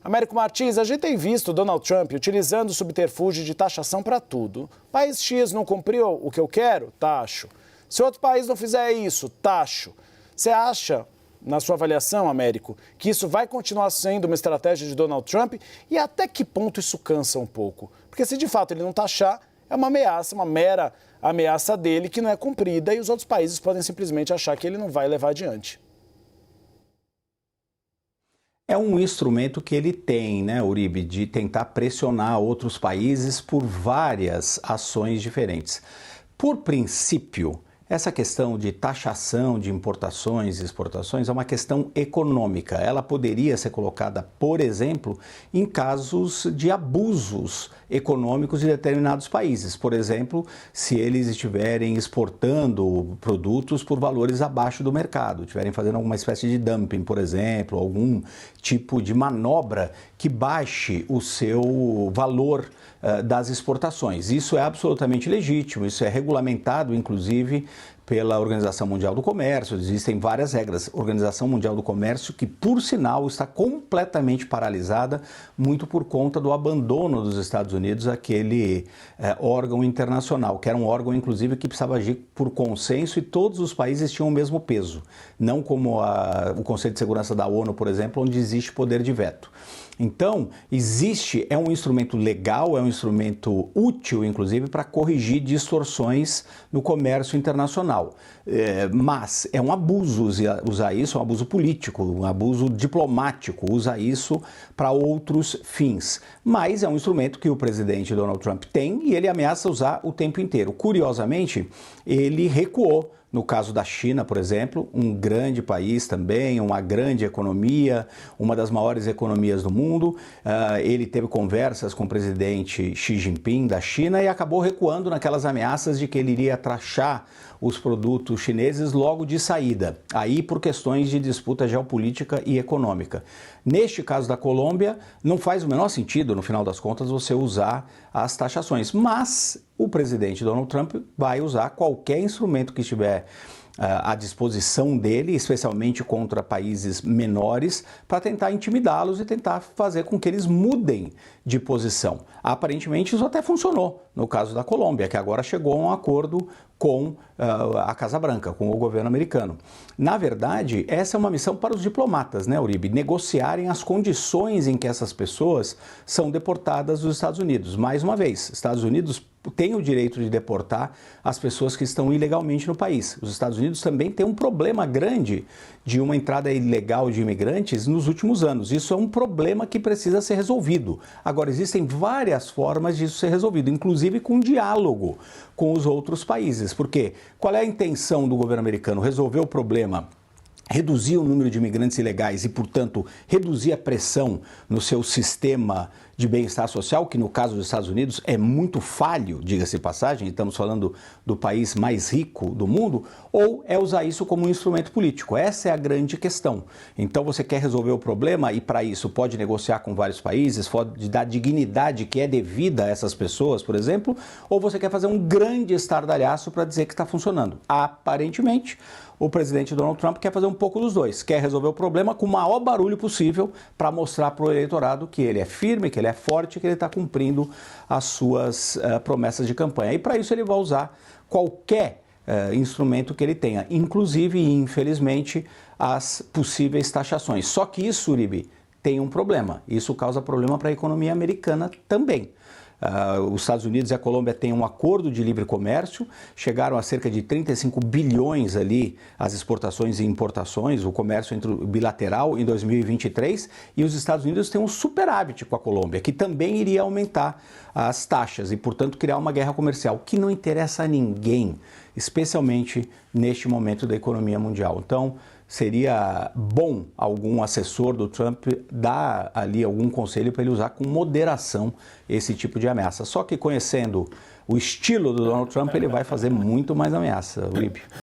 Américo Martins, a gente tem visto Donald Trump utilizando o subterfúgio de taxação para tudo. País X não cumpriu o que eu quero? Taxo. Se outro país não fizer isso, taxo. Você acha, na sua avaliação, Américo, que isso vai continuar sendo uma estratégia de Donald Trump? E até que ponto isso cansa um pouco? Porque se de fato ele não taxar, é uma ameaça, uma mera ameaça dele que não é cumprida e os outros países podem simplesmente achar que ele não vai levar adiante. É um instrumento que ele tem, né, Uribe, de tentar pressionar outros países por várias ações diferentes. Por princípio, essa questão de taxação de importações e exportações é uma questão econômica. Ela poderia ser colocada, por exemplo, em casos de abusos econômicos de determinados países. Por exemplo, se eles estiverem exportando produtos por valores abaixo do mercado, estiverem fazendo alguma espécie de dumping, por exemplo, algum tipo de manobra que baixe o seu valor das exportações. Isso é absolutamente legítimo, isso é regulamentado, inclusive, pela Organização Mundial do Comércio. Existem várias regras. Organização Mundial do Comércio que, por sinal, está completamente paralisada, muito por conta do abandono dos Estados Unidos àquele órgão internacional, que era um órgão, inclusive, que precisava agir por consenso e todos os países tinham o mesmo peso. Não como o Conselho de Segurança da ONU, por exemplo, onde existe poder de veto. Então, é um instrumento legal, é um instrumento útil, inclusive, para corrigir distorções no comércio internacional. Mas é um abuso usar isso, é um abuso político, um abuso diplomático, usar isso para outros fins. Mas é um instrumento que o presidente Donald Trump tem e ele ameaça usar o tempo inteiro. Curiosamente, ele recuou. No caso da China, por exemplo, um grande país também, uma grande economia, uma das maiores economias do mundo, ele teve conversas com o presidente Xi Jinping da China e acabou recuando naquelas ameaças de que ele iria taxar os produtos chineses logo de saída, aí por questões de disputa geopolítica e econômica. Neste caso da Colômbia, não faz o menor sentido, no final das contas, você usar as taxações, mas o presidente Donald Trump vai usar qualquer instrumento que estiver à disposição dele, especialmente contra países menores, para tentar intimidá-los e tentar fazer com que eles mudem de posição. Aparentemente isso até funcionou no caso da Colômbia, que agora chegou a um acordo com a Casa Branca, com o governo americano. Na verdade, essa é uma missão para os diplomatas, né, Uribe? Negociarem as condições em que essas pessoas são deportadas dos Estados Unidos. Mais uma vez, Estados Unidos tem o direito de deportar as pessoas que estão ilegalmente no país. Os Estados Unidos também têm um problema grande de uma entrada ilegal de imigrantes nos últimos anos. Isso é um problema que precisa ser resolvido. Agora, existem várias formas disso ser resolvido, inclusive com diálogo com os outros países. Porque qual é a intenção do governo americano? Resolver o problema, reduzir o número de imigrantes ilegais e, portanto, reduzir a pressão no seu sistema de bem-estar social, que no caso dos Estados Unidos é muito falho, diga-se de passagem, estamos falando do país mais rico do mundo, ou é usar isso como um instrumento político? Essa é a grande questão. Então você quer resolver o problema e para isso pode negociar com vários países, pode dar dignidade que é devida a essas pessoas, por exemplo, ou você quer fazer um grande estardalhaço para dizer que está funcionando. Aparentemente, o presidente Donald Trump quer fazer um pouco dos dois, quer resolver o problema com o maior barulho possível para mostrar para o eleitorado que ele é firme, que ele é forte, que ele está cumprindo as suas promessas de campanha. E para isso ele vai usar qualquer instrumento que ele tenha, inclusive, infelizmente, as possíveis taxações. Só que isso, Uribe, tem um problema. Isso causa problema para a economia americana também. Os Estados Unidos e a Colômbia têm um acordo de livre comércio, chegaram a cerca de 35 bilhões ali as exportações e importações, o comércio bilateral em 2023, e os Estados Unidos têm um superávit com a Colômbia, que também iria aumentar as taxas e, portanto, criar uma guerra comercial que não interessa a ninguém, especialmente neste momento da economia mundial. Então, seria bom algum assessor do Trump dar ali algum conselho para ele usar com moderação esse tipo de ameaça. Só que conhecendo o estilo do Donald Trump, ele vai fazer muito mais ameaça, Uribe.